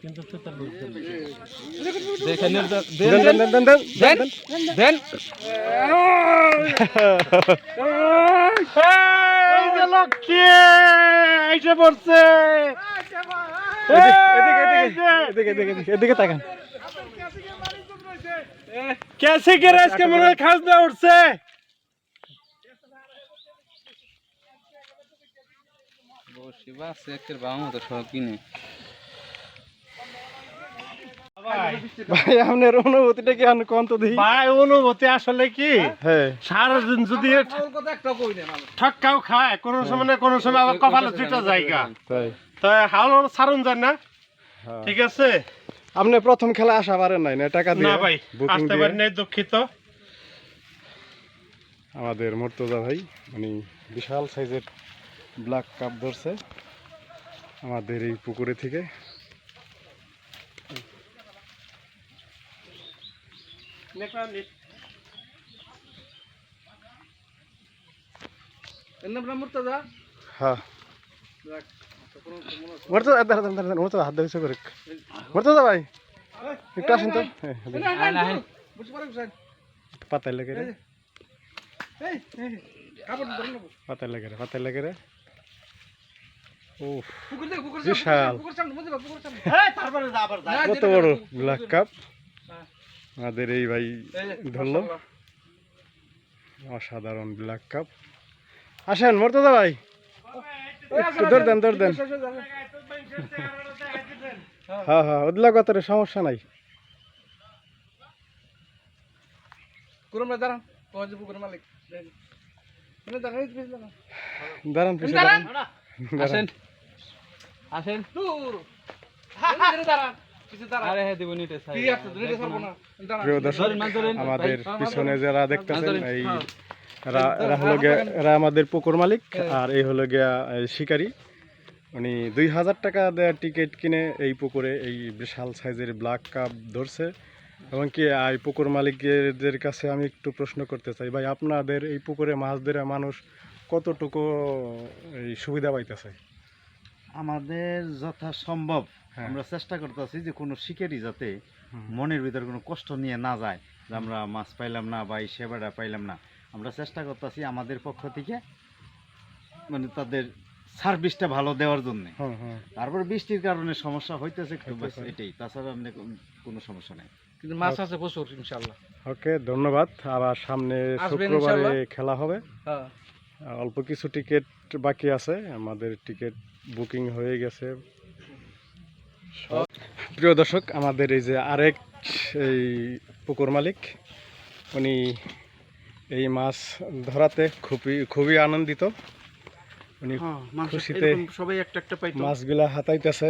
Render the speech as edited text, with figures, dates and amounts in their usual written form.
কিন্তু এদিকে তাকান कैसे गिरा इसके मन में खासना उठছে শিবা সেকের বাম তো শকি নেই ভাই আপনার অনুভূতিটা কি আন কোন তো দেই ভাই অনুভূতি আসলে কি হ্যাঁ সারা দিন যদি ঠক্কাও খায় কোন সময় আবার কপালে দুইটা জায়গা তাই তো হাল সারুন যায় না ঠিক আছে আপনি প্রথম খেলা আসা পারেন নাই না টাকা দিয়ে না ভাই আসতে পারি নাই দুঃখিত আমাদের মুর্তজা ভাই মানে বিশাল সাইজের ব্ল্যাক কাপ ধরছে আমাদের এই পুকুরে থেকে হ্যাঁ মুর্তজা হাত ধরেছে করে মুর্তজা ভাই একটু আসেন তো পাতায় লেগে রে পাতায় লেগে রে ও বিশাল কত বড় ব্ল্যাক কাপ আমাদের এই ভাই ধরলো অসাধারণ ব্ল্যাক কাপ আসেন মুর্তজা ভাই একটু ধর দেন হ্যাঁ হ্যাঁ ওদলা গতরে সমস্যা নাই দাঁড়ান আসেন আসেন আরে হ্যাঁ দিব নিতে চাই প্রিয় দর্শক আমাদের পিছনে যারা দেখতেছেন এই এরা আমাদের পুকুর মালিক আর এই হলো গিয়া শিকারী উনি 2000 টাকা দেওয়া টিকিট কিনে এই পুকুরে এই বিশাল সাইজের ব্ল্যাক কাপ ধরছে এবং কি এই পুকুর মালিকদের কাছে আমি একটু প্রশ্ন করতে চাই ভাই আপনাদের এই পুকুরে মাছ ধরে মানুষ কতটুকু এই সুবিধা পাইতেছে আমাদের যথাসম্ভব আমরা চেষ্টা করতেছি যে কোনো শিকারি যাতে মনের ভিতরে কোনো কষ্ট নিয়ে না যায় যে আমরা মাছ পাইলাম না বা এই সেবাটা পাইলাম না আমরা চেষ্টা করতেছি আমাদের পক্ষ থেকে মানে তাদের সার্ভিসটা ভালো দেওয়ার জন্য তারপর বৃষ্টির কারণে সমস্যা হইতেছে এটাই তাছাড়া কোনো সমস্যা নেই কিন্তু মাছ আছে প্রচুর ইনশাআল্লাহ ওকে ধন্যবাদ আবার সামনে শুক্রবারে খেলা হবে অল্প কিছু টিকিট বাকি আছে আমাদের টিকিট বুকিং হয়ে গেছে প্রিয় দর্শক আমাদের এই যে আরেক এই পুকুর মালিক উনি এই মাছ ধরাতে খুবই আনন্দিত উনি খুশিতে মাছগুলা হাতাইতেছে